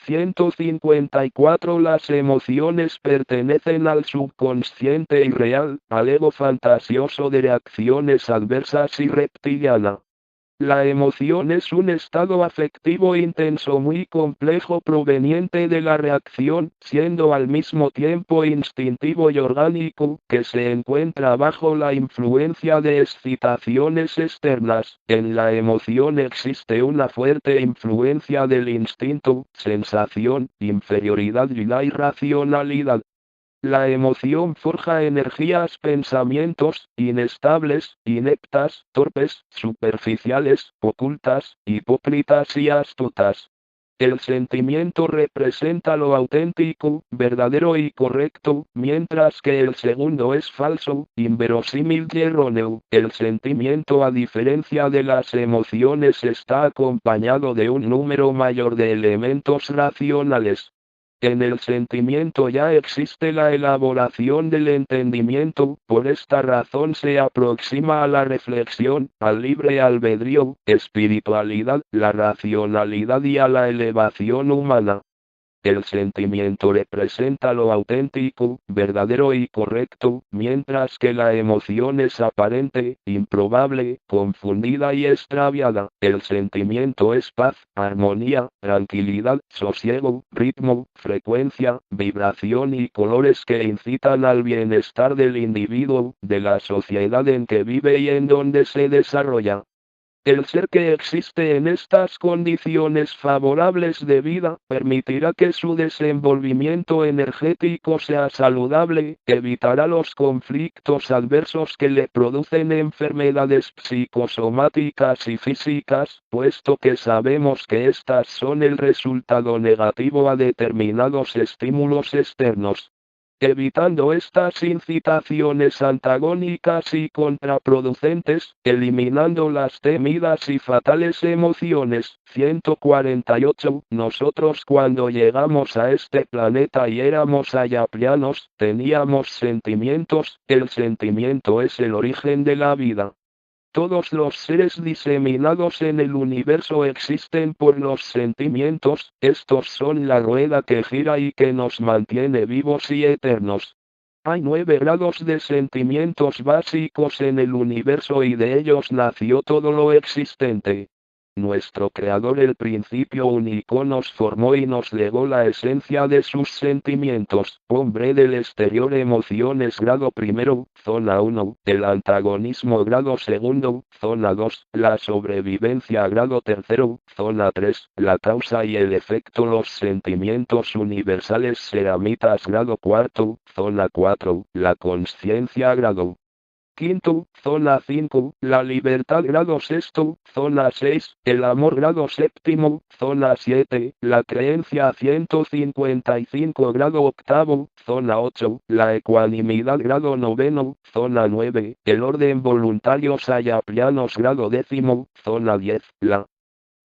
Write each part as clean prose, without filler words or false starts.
154. Las emociones pertenecen al subconsciente irreal, al ego fantasioso de reacciones adversas y reptiliana. La emoción es un estado afectivo intenso muy complejo proveniente de la reacción, siendo al mismo tiempo instintivo y orgánico, que se encuentra bajo la influencia de excitaciones externas. En la emoción existe una fuerte influencia del instinto, sensación, inferioridad y la irracionalidad. La emoción forja energías, pensamientos, inestables, ineptas, torpes, superficiales, ocultas, hipócritas y astutas. El sentimiento representa lo auténtico, verdadero y correcto, mientras que el segundo es falso, inverosímil y erróneo. El sentimiento, a diferencia de las emociones, está acompañado de un número mayor de elementos racionales. En el sentimiento ya existe la elaboración del entendimiento, por esta razón se aproxima a la reflexión, al libre albedrío, espiritualidad, la racionalidad y a la elevación humana. El sentimiento representa lo auténtico, verdadero y correcto, mientras que la emoción es aparente, improbable, confundida y extraviada. El sentimiento es paz, armonía, tranquilidad, sosiego, ritmo, frecuencia, vibración y colores que incitan al bienestar del individuo, de la sociedad en que vive y en donde se desarrolla. El ser que existe en estas condiciones favorables de vida, permitirá que su desenvolvimiento energético sea saludable, evitará los conflictos adversos que le producen enfermedades psicosomáticas y físicas, puesto que sabemos que estas son el resultado negativo a determinados estímulos externos. Evitando estas incitaciones antagónicas y contraproducentes, eliminando las temidas y fatales emociones. 148. Nosotros cuando llegamos a este planeta y éramos ayaplianos, teníamos sentimientos, el sentimiento es el origen de la vida. Todos los seres diseminados en el universo existen por los sentimientos, estos son la rueda que gira y que nos mantiene vivos y eternos. Hay 9 grados de sentimientos básicos en el universo y de ellos nació todo lo existente. Nuestro Creador, el principio único, nos formó y nos legó la esencia de sus sentimientos. Hombre del exterior, emociones grado primero, zona 1, el antagonismo grado segundo, zona 2, la sobrevivencia grado tercero, zona 3, la causa y el efecto, los sentimientos universales seramitas grado cuarto, zona 4, la consciencia grado quinto, zona 5, la libertad grado sexto, zona 6, el amor grado séptimo, zona 7, la creencia 155 grado octavo, zona 8, la ecuanimidad grado noveno, zona 9, el orden voluntario sayaplianos grado décimo, zona 10, la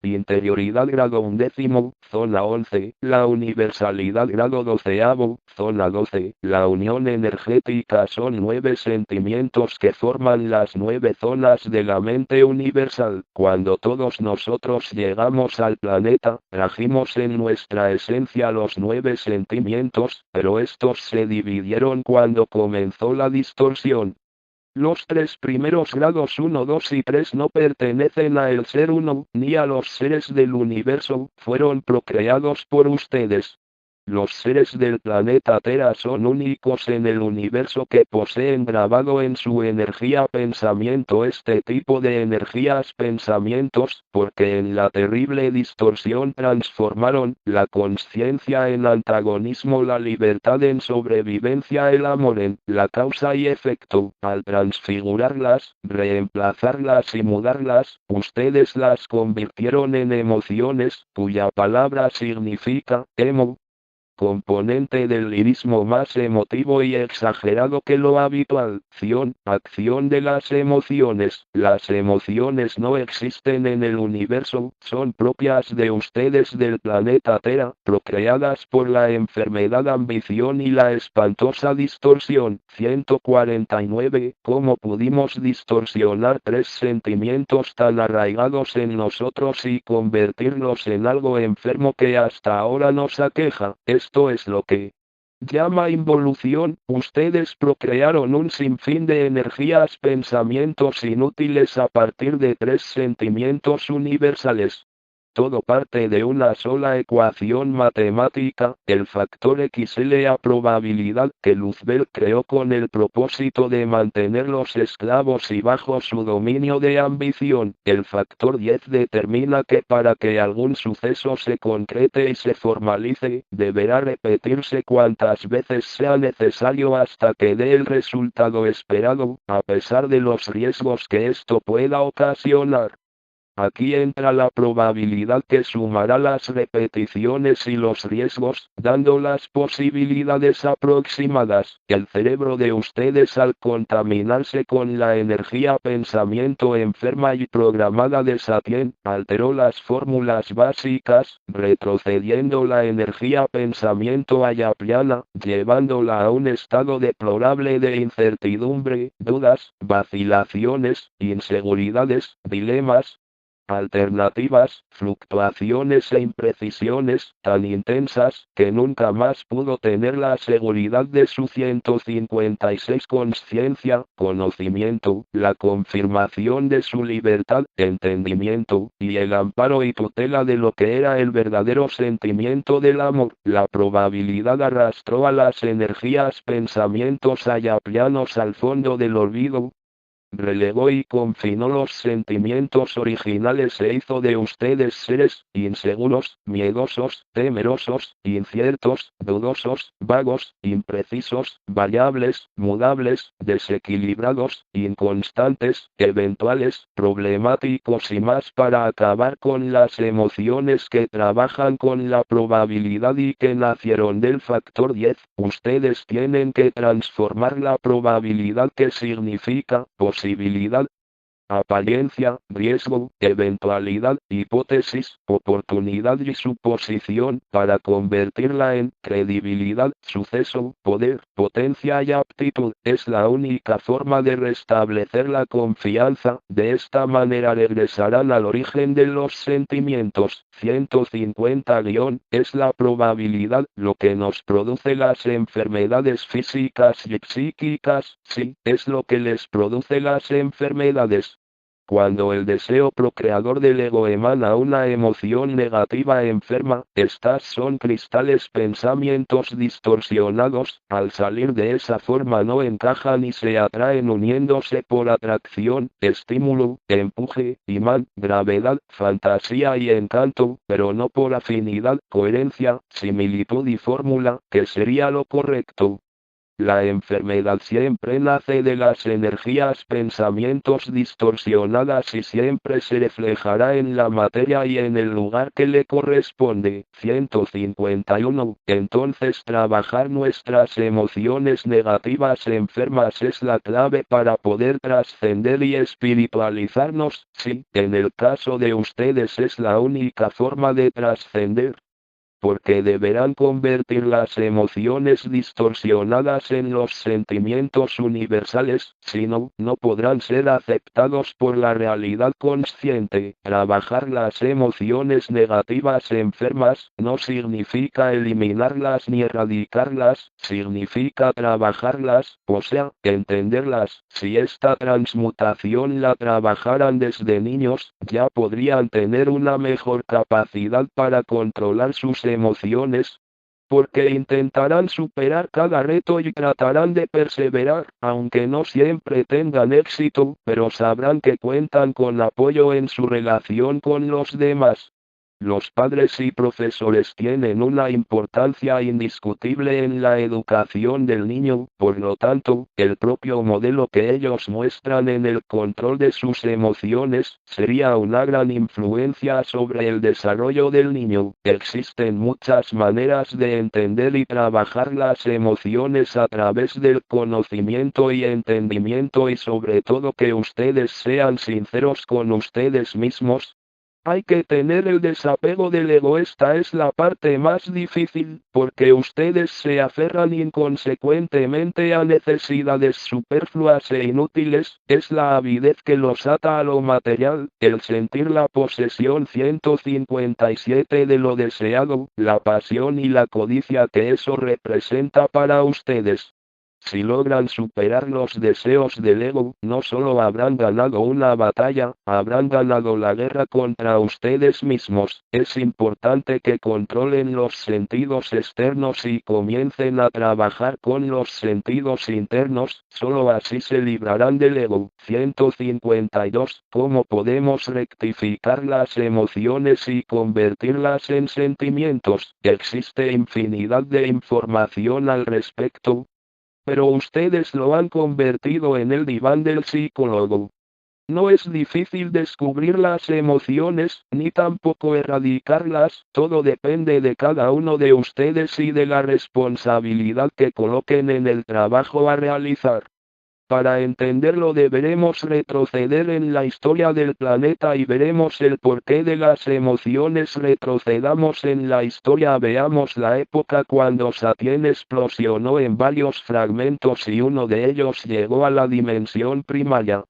interioridad grado undécimo, zona 11, la universalidad grado doceavo, zona 12, la unión energética son 9 sentimientos que forman las 9 zonas de la mente universal. Cuando todos nosotros llegamos al planeta, trajimos en nuestra esencia los 9 sentimientos, pero estos se dividieron cuando comenzó la distorsión. Los 3 primeros grados 1, 2 y 3 no pertenecen a el ser uno, ni a los seres del universo, fueron procreados por ustedes. Los seres del planeta Tierra son únicos en el universo que poseen grabado en su energía pensamiento este tipo de energías pensamientos, porque en la terrible distorsión transformaron la conciencia en antagonismo, la libertad en sobrevivencia, el amor en la causa y efecto. Al transfigurarlas, reemplazarlas y mudarlas, ustedes las convirtieron en emociones, cuya palabra significa emo. componente del lirismo más emotivo y exagerado que lo habitual. Acción de las emociones. Las emociones no existen en el universo, son propias de ustedes del planeta Tierra, procreadas por la enfermedad ambición y la espantosa distorsión. 149. ¿Cómo pudimos distorsionar tres sentimientos tan arraigados en nosotros y convertirlos en algo enfermo que hasta ahora nos aqueja? Esto es lo que llama involución. Ustedes procrearon un sinfín de energías, pensamientos inútiles a partir de tres sentimientos universales. Todo parte de una sola ecuación matemática, el factor XL a probabilidad, que Luzbel creó con el propósito de mantenerlos esclavos y bajo su dominio de ambición. El factor 10 determina que para que algún suceso se concrete y se formalice, deberá repetirse cuantas veces sea necesario hasta que dé el resultado esperado, a pesar de los riesgos que esto pueda ocasionar. Aquí entra la probabilidad que sumará las repeticiones y los riesgos, dando las posibilidades aproximadas. El cerebro de ustedes, al contaminarse con la energía pensamiento enferma y programada de Satien, alteró las fórmulas básicas, retrocediendo la energía pensamiento ayapliana, llevándola a un estado deplorable de incertidumbre, dudas, vacilaciones, inseguridades, dilemas, alternativas, fluctuaciones e imprecisiones, tan intensas, que nunca más pudo tener la seguridad de su 156 conciencia, conocimiento, la confirmación de su libertad, entendimiento, y el amparo y tutela de lo que era el verdadero sentimiento del amor. La probabilidad arrastró a las energías pensamientos ayaplianos al fondo del olvido, relegó y confinó los sentimientos originales e hizo de ustedes seres inseguros, miedosos, temerosos, inciertos, dudosos, vagos, imprecisos, variables, mudables, desequilibrados, inconstantes, eventuales, problemáticos y más, para acabar con las emociones que trabajan con la probabilidad y que nacieron del factor 10. Ustedes tienen que transformar la probabilidad, que significa posibilidad, apariencia, riesgo, eventualidad, hipótesis, oportunidad y suposición, para convertirla en credibilidad, suceso, poder, potencia y aptitud. Es la única forma de restablecer la confianza. De esta manera regresarán al origen de los sentimientos. 150- es la probabilidad lo que nos produce las enfermedades físicas y psíquicas. Sí, es lo que les produce las enfermedades. Cuando el deseo procreador del ego emana una emoción negativa enferma, estas son cristales pensamientos distorsionados. Al salir de esa forma no encajan y se atraen uniéndose por atracción, estímulo, empuje, imán, gravedad, fantasía y encanto, pero no por afinidad, coherencia, similitud y fórmula, que sería lo correcto. La enfermedad siempre nace de las energías pensamientos distorsionadas y siempre se reflejará en la materia y en el lugar que le corresponde. 151. Entonces trabajar nuestras emociones negativas enfermas es la clave para poder trascender y espiritualizarnos. Sí, en el caso de ustedes es la única forma de trascender, porque deberán convertir las emociones distorsionadas en los sentimientos universales, si no, no podrán ser aceptados por la realidad consciente. Trabajar las emociones negativas enfermas no significa eliminarlas ni erradicarlas, significa trabajarlas, o sea, entenderlas. Si esta transmutación la trabajaran desde niños, ya podrían tener una mejor capacidad para controlar sus emociones, porque intentarán superar cada reto y tratarán de perseverar, aunque no siempre tengan éxito, pero sabrán que cuentan con apoyo en su relación con los demás. Los padres y profesores tienen una importancia indiscutible en la educación del niño, por lo tanto, el propio modelo que ellos muestran en el control de sus emociones, sería una gran influencia sobre el desarrollo del niño. Existen muchas maneras de entender y trabajar las emociones a través del conocimiento y entendimiento y sobre todo que ustedes sean sinceros con ustedes mismos. Hay que tener el desapego del ego. Esta es la parte más difícil, porque ustedes se aferran inconsecuentemente a necesidades superfluas e inútiles. Es la avidez que los ata a lo material, el sentir la posesión 157 de lo deseado, la pasión y la codicia que eso representa para ustedes. Si logran superar los deseos del ego, no solo habrán ganado una batalla, habrán ganado la guerra contra ustedes mismos. Es importante que controlen los sentidos externos y comiencen a trabajar con los sentidos internos, solo así se librarán del ego. 152. ¿Cómo podemos rectificar las emociones y convertirlas en sentimientos? Existe infinidad de información al respecto, pero ustedes lo han convertido en el diván del psicólogo. No es difícil descubrir las emociones, ni tampoco erradicarlas, todo depende de cada uno de ustedes y de la responsabilidad que coloquen en el trabajo a realizar. Para entenderlo deberemos retroceder en la historia del planeta y veremos el porqué de las emociones. Retrocedamos en la historia, veamos la época cuando Satien explosionó en varios fragmentos y uno de ellos llegó a la dimensión primaria.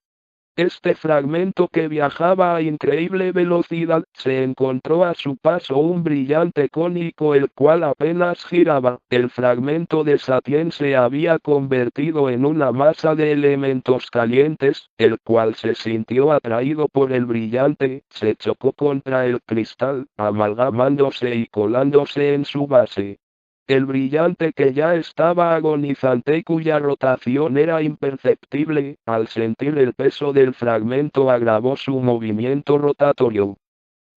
Este fragmento que viajaba a increíble velocidad, se encontró a su paso un brillante cónico el cual apenas giraba. El fragmento de Satien se había convertido en una masa de elementos calientes, el cual se sintió atraído por el brillante, se chocó contra el cristal, amalgamándose y colándose en su base. El brillante que ya estaba agonizante y cuya rotación era imperceptible, al sentir el peso del fragmento agravó su movimiento rotatorio.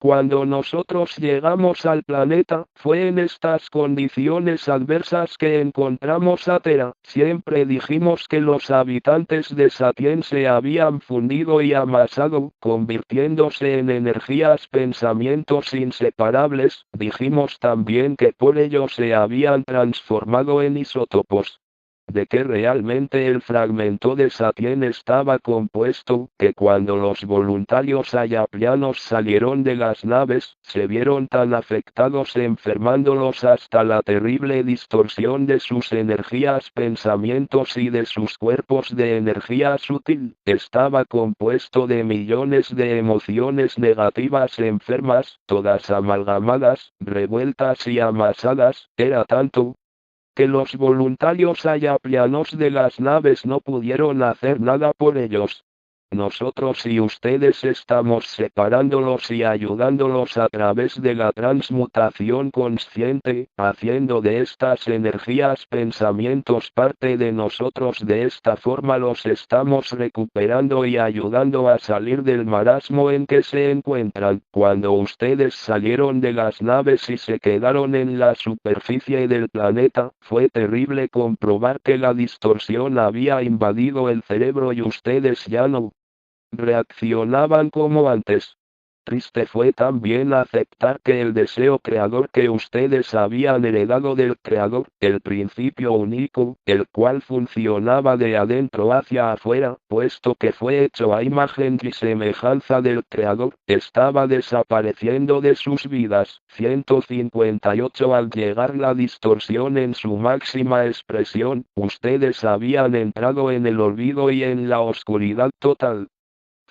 Cuando nosotros llegamos al planeta, fue en estas condiciones adversas que encontramos a Terra. Siempre dijimos que los habitantes de Satien se habían fundido y amasado, convirtiéndose en energías, pensamientos inseparables. Dijimos también que por ello se habían transformado en isótopos. De que realmente el fragmento de Satien estaba compuesto, que cuando los voluntarios ayaplianos salieron de las naves, se vieron tan afectados enfermándolos hasta la terrible distorsión de sus energías, pensamientos y de sus cuerpos de energía sutil, estaba compuesto de millones de emociones negativas enfermas, todas amalgamadas, revueltas y amasadas, era tanto que los voluntarios ayaplianos de las naves no pudieron hacer nada por ellos. Nosotros y ustedes estamos separándolos y ayudándolos a través de la transmutación consciente, haciendo de estas energías pensamientos parte de nosotros. De esta forma los estamos recuperando y ayudando a salir del marasmo en que se encuentran. Cuando ustedes salieron de las naves y se quedaron en la superficie del planeta, fue terrible comprobar que la distorsión había invadido el cerebro y ustedes ya no reaccionaban como antes. Triste fue también aceptar que el deseo creador que ustedes habían heredado del Creador, el principio único, el cual funcionaba de adentro hacia afuera, puesto que fue hecho a imagen y semejanza del Creador, estaba desapareciendo de sus vidas. 158. Al llegar la distorsión en su máxima expresión, ustedes habían entrado en el olvido y en la oscuridad total.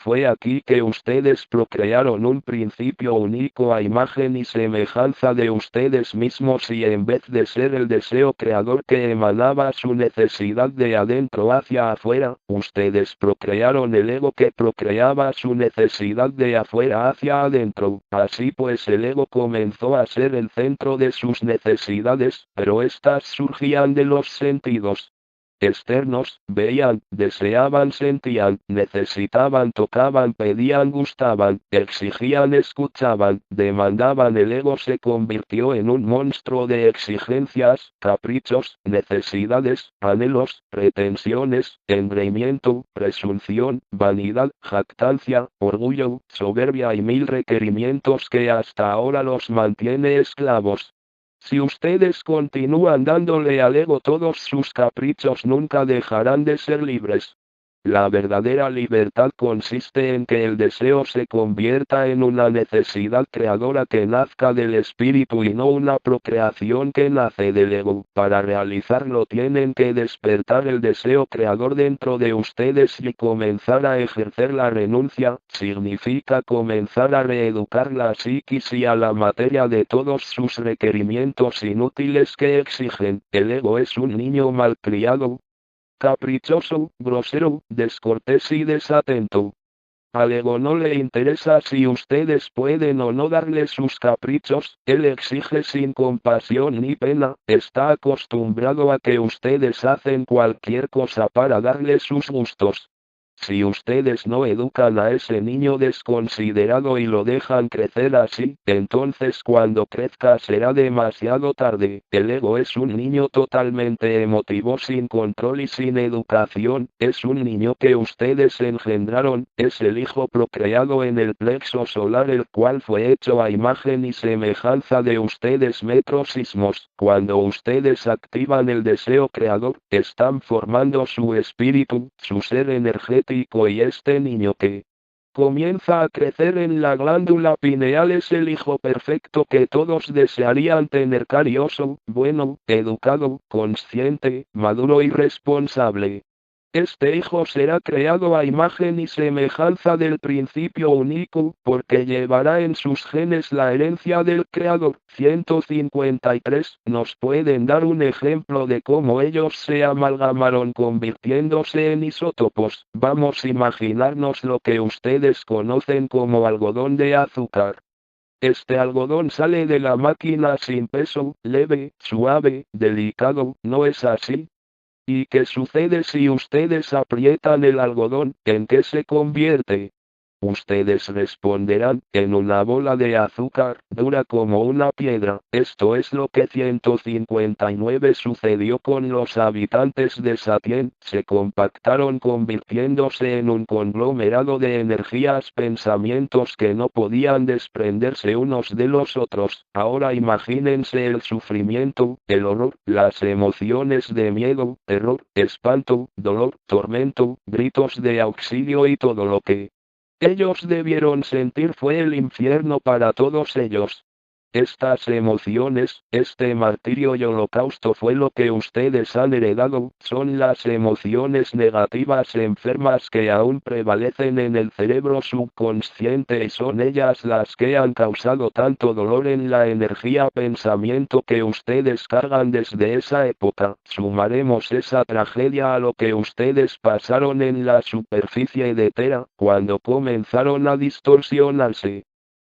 Fue aquí que ustedes procrearon un principio único a imagen y semejanza de ustedes mismos y en vez de ser el deseo creador que emanaba su necesidad de adentro hacia afuera, ustedes procrearon el ego que procreaba su necesidad de afuera hacia adentro. Así pues el ego comenzó a ser el centro de sus necesidades, pero éstas surgían de los sentidos. externos, veían, deseaban, sentían, necesitaban, tocaban, pedían, gustaban, exigían, escuchaban, demandaban. El ego se convirtió en un monstruo de exigencias, caprichos, necesidades, anhelos, pretensiones, engreimiento, presunción, vanidad, jactancia, orgullo, soberbia y mil requerimientos que hasta ahora los mantiene esclavos. Si ustedes continúan dándole al ego todos sus caprichos, nunca dejarán de ser libres. La verdadera libertad consiste en que el deseo se convierta en una necesidad creadora que nazca del espíritu y no una procreación que nace del ego. Para realizarlo tienen que despertar el deseo creador dentro de ustedes y comenzar a ejercer la renuncia. Significa comenzar a reeducar la psiquis y a la materia de todos sus requerimientos inútiles que exigen. El ego es un niño malcriado, caprichoso, grosero, descortés y desatento. Al ego no le interesa si ustedes pueden o no darle sus caprichos, él exige sin compasión ni pena, está acostumbrado a que ustedes hacen cualquier cosa para darle sus gustos. Si ustedes no educan a ese niño desconsiderado y lo dejan crecer así, entonces cuando crezca será demasiado tarde. El ego es un niño totalmente emotivo, sin control y sin educación, es un niño que ustedes engendraron, es el hijo procreado en el plexo solar, el cual fue hecho a imagen y semejanza de ustedes metrosismos. Cuando ustedes activan el deseo creador, están formando su espíritu, su ser energético, y este niño que comienza a crecer en la glándula pineal es el hijo perfecto que todos desearían tener: carioso, bueno, educado, consciente, maduro y responsable. Este hijo será creado a imagen y semejanza del principio único, porque llevará en sus genes la herencia del Creador. 153. Nos pueden dar un ejemplo de cómo ellos se amalgamaron convirtiéndose en isótopos. Vamos a imaginarnos lo que ustedes conocen como algodón de azúcar. Este algodón sale de la máquina sin peso, leve, suave, delicado, ¿no es así? ¿Y qué sucede si ustedes aprietan el algodón? ¿En qué se convierte? Ustedes responderán: en una bola de azúcar, dura como una piedra. Esto es lo que 159 sucedió con los habitantes de Satien, se compactaron convirtiéndose en un conglomerado de energías, pensamientos que no podían desprenderse unos de los otros. Ahora imagínense el sufrimiento, el horror, las emociones de miedo, terror, espanto, dolor, tormento, gritos de auxilio y todo lo que ellos debieron sentir fue el infierno para todos ellos. Estas emociones, este martirio y holocausto fue lo que ustedes han heredado, son las emociones negativas enfermas que aún prevalecen en el cerebro subconsciente y son ellas las que han causado tanto dolor en la energía pensamiento que ustedes cargan desde esa época. Sumaremos esa tragedia a lo que ustedes pasaron en la superficie de Tera, cuando comenzaron a distorsionarse.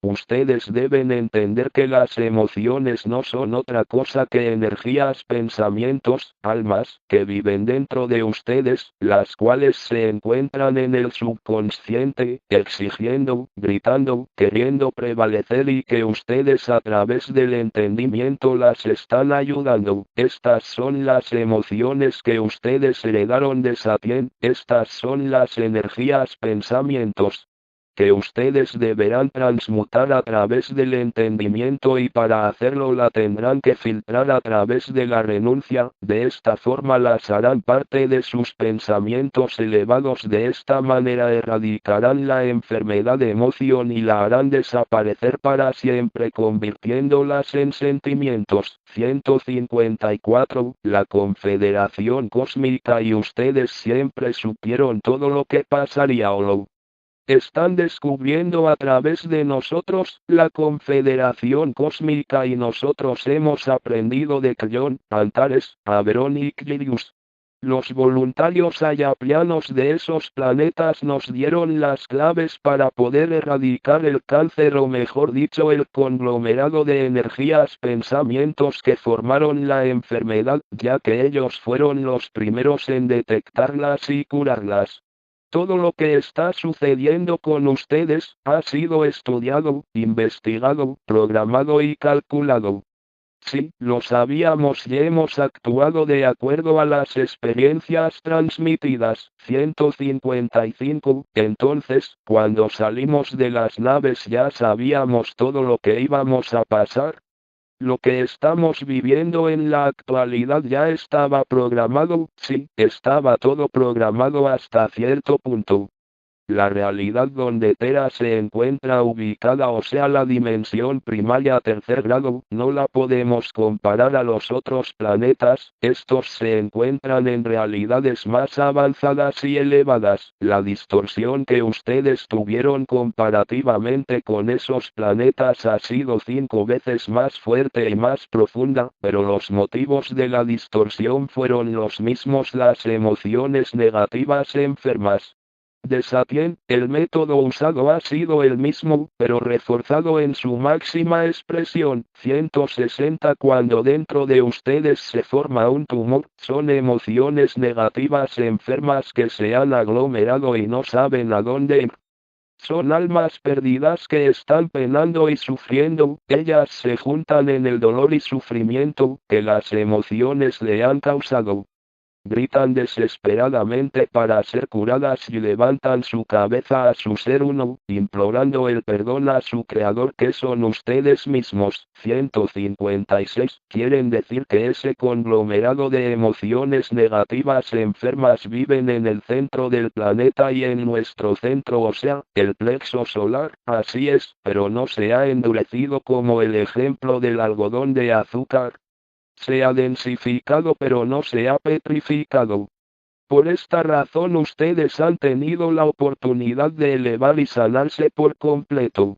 Ustedes deben entender que las emociones no son otra cosa que energías, pensamientos, almas, que viven dentro de ustedes, las cuales se encuentran en el subconsciente, exigiendo, gritando, queriendo prevalecer y que ustedes a través del entendimiento las están ayudando. Estas son las emociones que ustedes heredaron de Satien, estas son las energías, pensamientos que ustedes deberán transmutar a través del entendimiento, y para hacerlo la tendrán que filtrar a través de la renuncia. De esta forma las harán parte de sus pensamientos elevados. De esta manera erradicarán la enfermedad de emoción y la harán desaparecer para siempre, convirtiéndolas en sentimientos. 154. La Confederación Cósmica y ustedes siempre supieron todo lo que pasaría o lo están descubriendo a través de nosotros. La Confederación Cósmica y nosotros hemos aprendido de Cleón, Antares, Averón y Clerius. Los voluntarios ayaplianos de esos planetas nos dieron las claves para poder erradicar el cáncer o mejor dicho el conglomerado de energías pensamientos que formaron la enfermedad, ya que ellos fueron los primeros en detectarlas y curarlas. Todo lo que está sucediendo con ustedes ha sido estudiado, investigado, programado y calculado. Sí, lo sabíamos y hemos actuado de acuerdo a las experiencias transmitidas. 155. Entonces, cuando salimos de las naves ya sabíamos todo lo que íbamos a pasar. Lo que estamos viviendo en la actualidad ya estaba programado, sí, estaba todo programado hasta cierto punto. La realidad donde Tera se encuentra ubicada, o sea la dimensión primaria tercer grado, no la podemos comparar a los otros planetas, estos se encuentran en realidades más avanzadas y elevadas. La distorsión que ustedes tuvieron comparativamente con esos planetas ha sido 5 veces más fuerte y más profunda, pero los motivos de la distorsión fueron los mismos: las emociones negativas enfermas. De Sapien, el método usado ha sido el mismo, pero reforzado en su máxima expresión. 160. Cuando dentro de ustedes se forma un tumor, son emociones negativas enfermas que se han aglomerado y no saben a dónde ir. Son almas perdidas que están penando y sufriendo, ellas se juntan en el dolor y sufrimiento que las emociones le han causado. Gritan desesperadamente para ser curadas y levantan su cabeza a su ser uno, implorando el perdón a su creador que son ustedes mismos. 156. Quieren decir que ese conglomerado de emociones negativas enfermas viven en el centro del planeta y en nuestro centro, o sea, el plexo solar. Así es, pero no se ha endurecido como el ejemplo del algodón de azúcar. Se ha densificado pero no se ha petrificado. Por esta razón ustedes han tenido la oportunidad de elevar y sanarse por completo.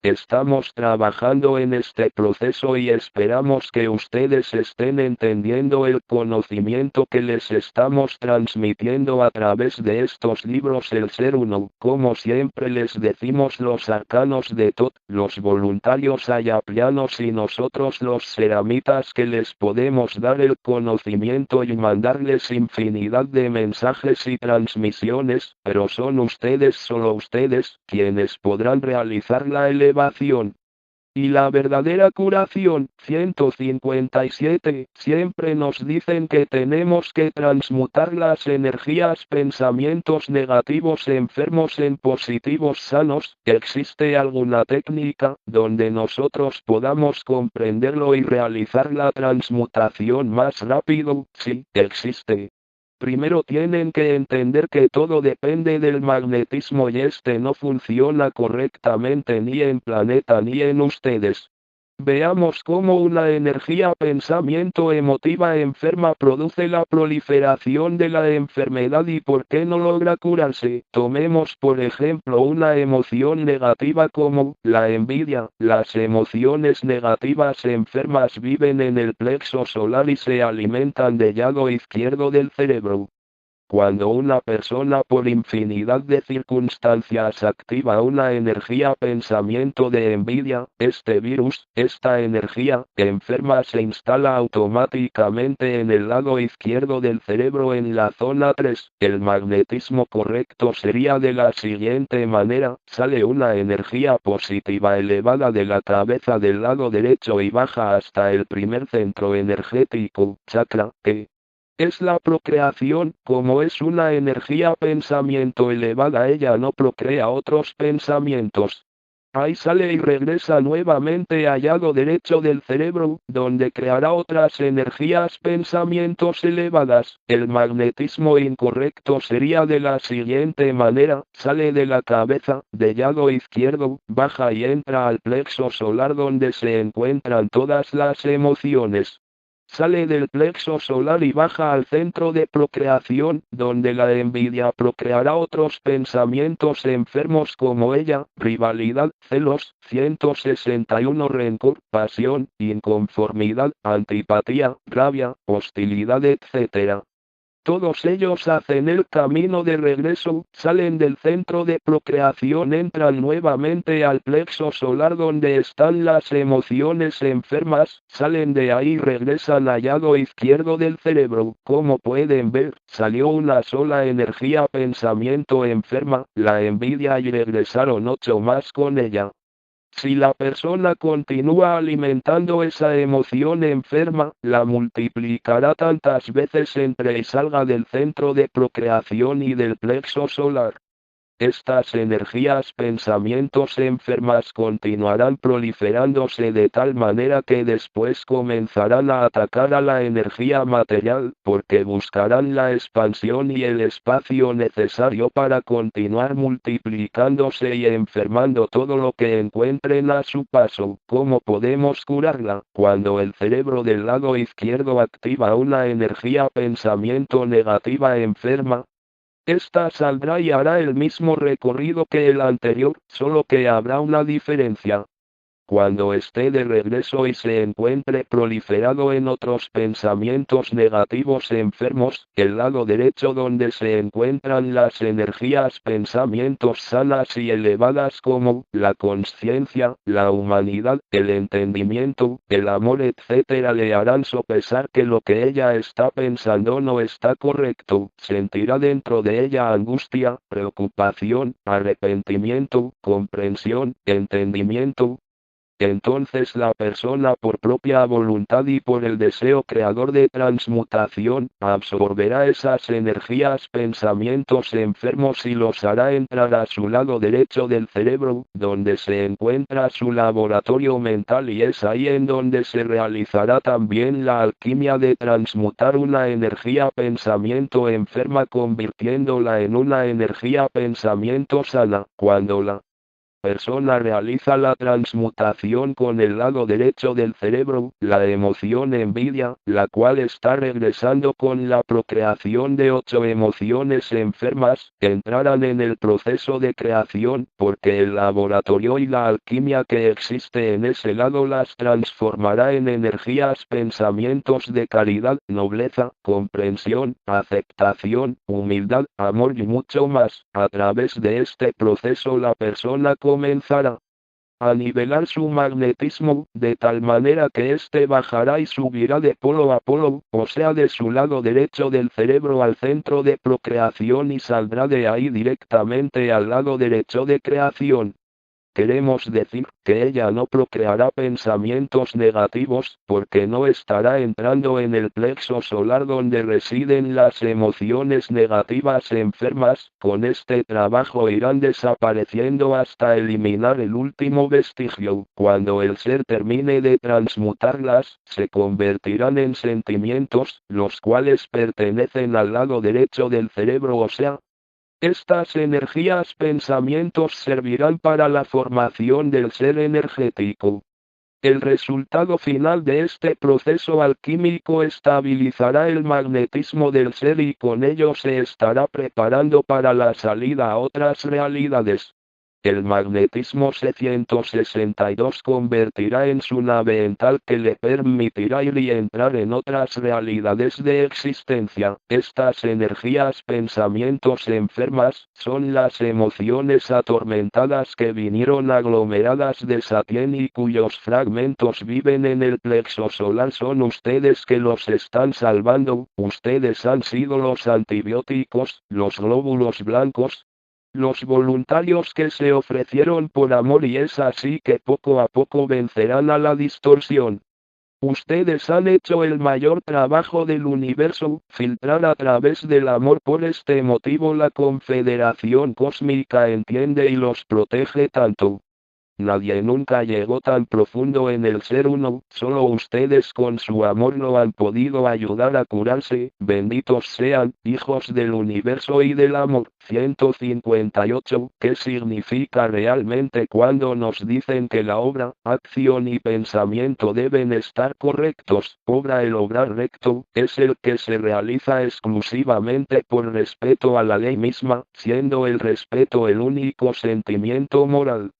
Estamos trabajando en este proceso y esperamos que ustedes estén entendiendo el conocimiento que les estamos transmitiendo a través de estos libros. El Ser Uno, como siempre les decimos los arcanos de Tot, los voluntarios ayaplianos y nosotros los ceramitas, que les podemos dar el conocimiento y mandarles infinidad de mensajes y transmisiones, pero son ustedes, solo ustedes, quienes podrán realizar la elevación y la verdadera curación. 157. Siempre nos dicen que tenemos que transmutar las energías pensamientos negativos enfermos en positivos sanos. ¿Existe alguna técnica donde nosotros podamos comprenderlo y realizar la transmutación más rápido? Sí, existe. Primero tienen que entender que todo depende del magnetismo y este no funciona correctamente ni en planeta ni en ustedes. Veamos cómo una energía pensamiento emotiva enferma produce la proliferación de la enfermedad y por qué no logra curarse. Tomemos por ejemplo una emoción negativa como la envidia. Las emociones negativas enfermas viven en el plexo solar y se alimentan del lado izquierdo del cerebro. Cuando una persona por infinidad de circunstancias activa una energía pensamiento de envidia, este virus, esta energía enferma se instala automáticamente en el lado izquierdo del cerebro en la zona 3. El magnetismo correcto sería de la siguiente manera: sale una energía positiva elevada de la cabeza del lado derecho y baja hasta el primer centro energético, chakra, que es la procreación. Como es una energía pensamiento elevada, ella no procrea otros pensamientos. Ahí sale y regresa nuevamente al lado derecho del cerebro, donde creará otras energías pensamientos elevadas. El magnetismo incorrecto sería de la siguiente manera: sale de la cabeza, del lado izquierdo, baja y entra al plexo solar donde se encuentran todas las emociones. Sale del plexo solar y baja al centro de procreación, donde la envidia procreará otros pensamientos enfermos como ella, rivalidad, celos. 161. Rencor, pasión, inconformidad, antipatía, rabia, hostilidad, etc. Todos ellos hacen el camino de regreso, salen del centro de procreación, entran nuevamente al plexo solar donde están las emociones enfermas, salen de ahí y regresan al lado izquierdo del cerebro. Como pueden ver, salió una sola energía pensamiento enferma, la envidia, y regresaron 8 más con ella. Si la persona continúa alimentando esa emoción enferma, la multiplicará tantas veces entre y salga del centro de procreación y del plexo solar. Estas energías pensamientos enfermas continuarán proliferándose de tal manera que después comenzarán a atacar a la energía material, porque buscarán la expansión y el espacio necesario para continuar multiplicándose y enfermando todo lo que encuentren a su paso. ¿Cómo podemos curarla? Cuando el cerebro del lado izquierdo activa una energía pensamiento negativa enferma, esta saldrá y hará el mismo recorrido que el anterior, solo que habrá una diferencia. Cuando esté de regreso y se encuentre proliferado en otros pensamientos negativos enfermos, el lado derecho donde se encuentran las energías pensamientos sanas y elevadas como la conciencia, la humanidad, el entendimiento, el amor, etc., le harán sopesar que lo que ella está pensando no está correcto. Sentirá dentro de ella angustia, preocupación, arrepentimiento, comprensión, entendimiento. Entonces la persona, por propia voluntad y por el deseo creador de transmutación, absorberá esas energías pensamientos enfermos y los hará entrar a su lado derecho del cerebro, donde se encuentra su laboratorio mental, y es ahí en donde se realizará también la alquimia de transmutar una energía pensamiento enferma convirtiéndola en una energía pensamiento sana. Cuando la persona realiza la transmutación con el lado derecho del cerebro, la emoción envidia, la cual está regresando con la procreación de 8 emociones enfermas, entrarán en el proceso de creación, porque el laboratorio y la alquimia que existe en ese lado las transformará en energías pensamientos de caridad, nobleza, comprensión, aceptación, humildad, amor y mucho más. A través de este proceso la persona comenzará a nivelar su magnetismo, de tal manera que éste bajará y subirá de polo a polo, o sea de su lado derecho del cerebro al centro de procreación, y saldrá de ahí directamente al lado derecho de creación. Queremos decir que ella no procreará pensamientos negativos, porque no estará entrando en el plexo solar donde residen las emociones negativas enfermas. Con este trabajo irán desapareciendo hasta eliminar el último vestigio. Cuando el ser termine de transmutarlas, se convertirán en sentimientos, los cuales pertenecen al lado derecho del cerebro, o sea, estas energías pensamientos servirán para la formación del ser energético. El resultado final de este proceso alquímico estabilizará el magnetismo del ser y con ello se estará preparando para la salida a otras realidades. El magnetismo C-162 convertirá en su nave en tal que le permitirá ir y entrar en otras realidades de existencia. Estas energías pensamientos enfermas son las emociones atormentadas que vinieron aglomeradas de Satien y cuyos fragmentos viven en el plexo solar. Son ustedes que los están salvando. Ustedes han sido los antibióticos, los glóbulos blancos, los voluntarios que se ofrecieron por amor, y es así que poco a poco vencerán a la distorsión. Ustedes han hecho el mayor trabajo del universo, filtrar a través del amor. Por este motivo la Confederación Cósmica entiende y los protege tanto. Nadie nunca llegó tan profundo en el ser uno, solo ustedes con su amor lo han podido ayudar a curarse. Benditos sean, hijos del universo y del amor. 158. ¿Qué significa realmente cuando nos dicen que la obra, acción y pensamiento deben estar correctos? El obrar recto es el que se realiza exclusivamente por respeto a la ley misma, siendo el respeto el único sentimiento moral.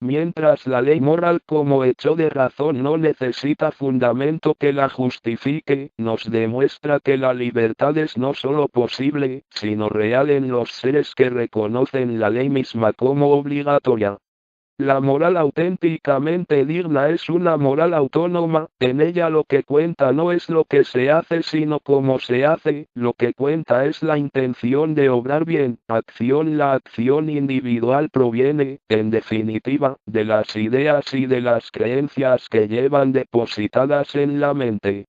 Mientras la ley moral como hecho de razón no necesita fundamento que la justifique, nos demuestra que la libertad es no solo posible, sino real en los seres que reconocen la ley misma como obligatoria. La moral auténticamente digna es una moral autónoma, en ella lo que cuenta no es lo que se hace sino cómo se hace, lo que cuenta es la intención de obrar bien, la acción individual proviene, en definitiva, de las ideas y de las creencias que llevan depositadas en la mente.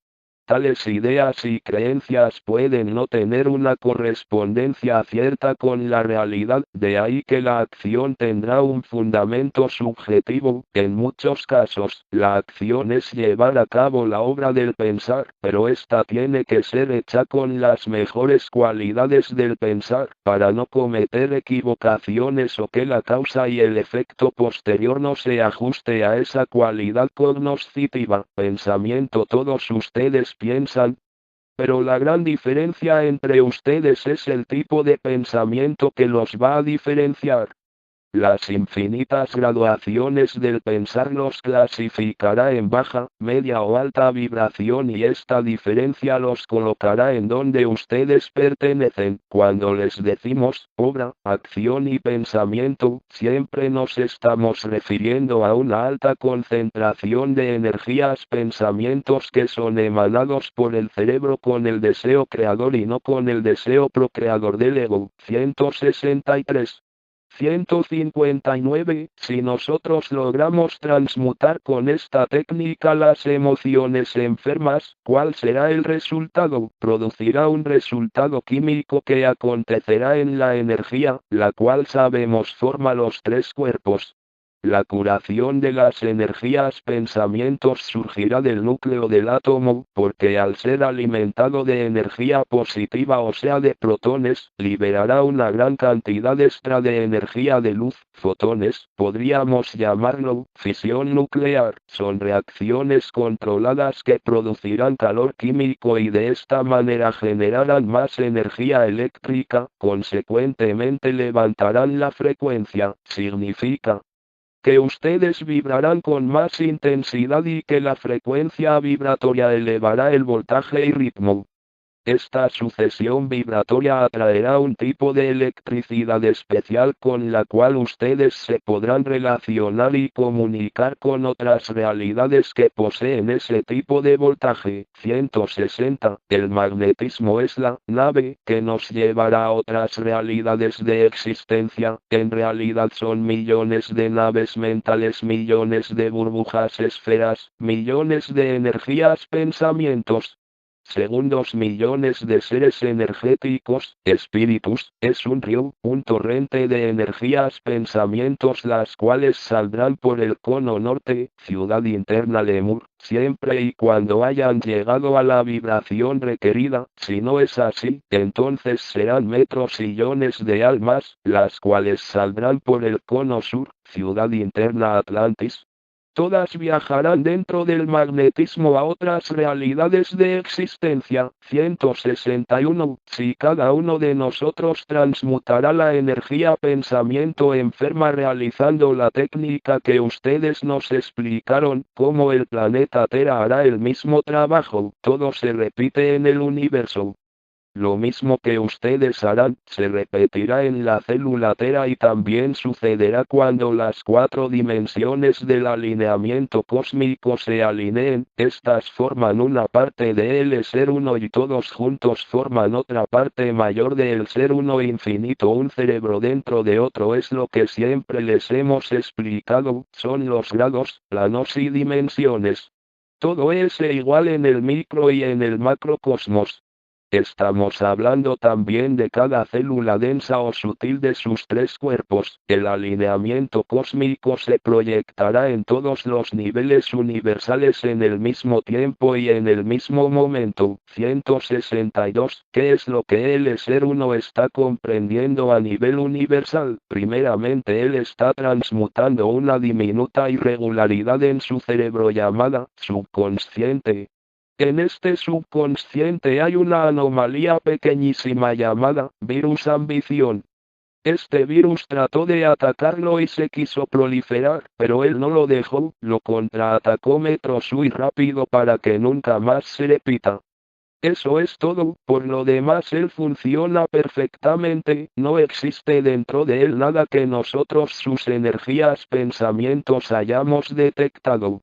Tales ideas y creencias pueden no tener una correspondencia cierta con la realidad, de ahí que la acción tendrá un fundamento subjetivo. En muchos casos, la acción es llevar a cabo la obra del pensar, pero esta tiene que ser hecha con las mejores cualidades del pensar, para no cometer equivocaciones o que la causa y el efecto posterior no se ajuste a esa cualidad cognoscitiva. Pensamiento. Todos ustedes piensan, pero la gran diferencia entre ustedes es el tipo de pensamiento que los va a diferenciar. Las infinitas graduaciones del pensar los clasificará en baja, media o alta vibración y esta diferencia los colocará en donde ustedes pertenecen. Cuando les decimos obra, acción y pensamiento, siempre nos estamos refiriendo a una alta concentración de energías, pensamientos que son emanados por el cerebro con el deseo creador y no con el deseo procreador del ego. 163. 159. Si nosotros logramos transmutar con esta técnica las emociones enfermas, ¿cuál será el resultado? Producirá un resultado químico que acontecerá en la energía, la cual sabemos forma los tres cuerpos. La curación de las energías pensamientos surgirá del núcleo del átomo, porque al ser alimentado de energía positiva o sea de protones, liberará una gran cantidad extra de energía de luz, fotones, podríamos llamarlo fisión nuclear. Son reacciones controladas que producirán calor químico y de esta manera generarán más energía eléctrica, consecuentemente levantarán la frecuencia. Significa que ustedes vibrarán con más intensidad y que la frecuencia vibratoria elevará el voltaje y ritmo. Esta sucesión vibratoria atraerá un tipo de electricidad especial con la cual ustedes se podrán relacionar y comunicar con otras realidades que poseen ese tipo de voltaje. 160. El magnetismo es la nave que nos llevará a otras realidades de existencia. En realidad son millones de naves mentales, millones de burbujas, esferas, millones de energías, pensamientos. Según 2 millones de seres energéticos, espíritus, es un río, un torrente de energías, pensamientos las cuales saldrán por el cono norte, ciudad interna Lemur, siempre y cuando hayan llegado a la vibración requerida. Si no es así, entonces serán metros de almas, las cuales saldrán por el cono sur, ciudad interna Atlantis. Todas viajarán dentro del magnetismo a otras realidades de existencia. 161. Si cada uno de nosotros transmutará la energía pensamiento enferma realizando la técnica que ustedes nos explicaron, cómo el planeta Tierra hará el mismo trabajo, todo se repite en el universo. Lo mismo que ustedes harán, se repetirá en la célula Tera y también sucederá cuando las 4 dimensiones del alineamiento cósmico se alineen. Estas forman una parte de el ser uno y todos juntos forman otra parte mayor del ser uno infinito. Un cerebro dentro de otro es lo que siempre les hemos explicado, son los grados, planos y dimensiones. Todo es igual en el micro y en el macrocosmos. Estamos hablando también de cada célula densa o sutil de sus tres cuerpos. El alineamiento cósmico se proyectará en todos los niveles universales en el mismo tiempo y en el mismo momento. 162. ¿Qué es lo que el ser uno está comprendiendo a nivel universal? Primeramente él está transmutando una diminuta irregularidad en su cerebro llamada subconsciente. En este subconsciente hay una anomalía pequeñísima llamada virus ambición. Este virus trató de atacarlo y se quiso proliferar, pero él no lo dejó, lo contraatacó metros muy rápido para que nunca más se repita. Eso es todo, por lo demás él funciona perfectamente, no existe dentro de él nada que nosotros sus energías pensamientos hayamos detectado.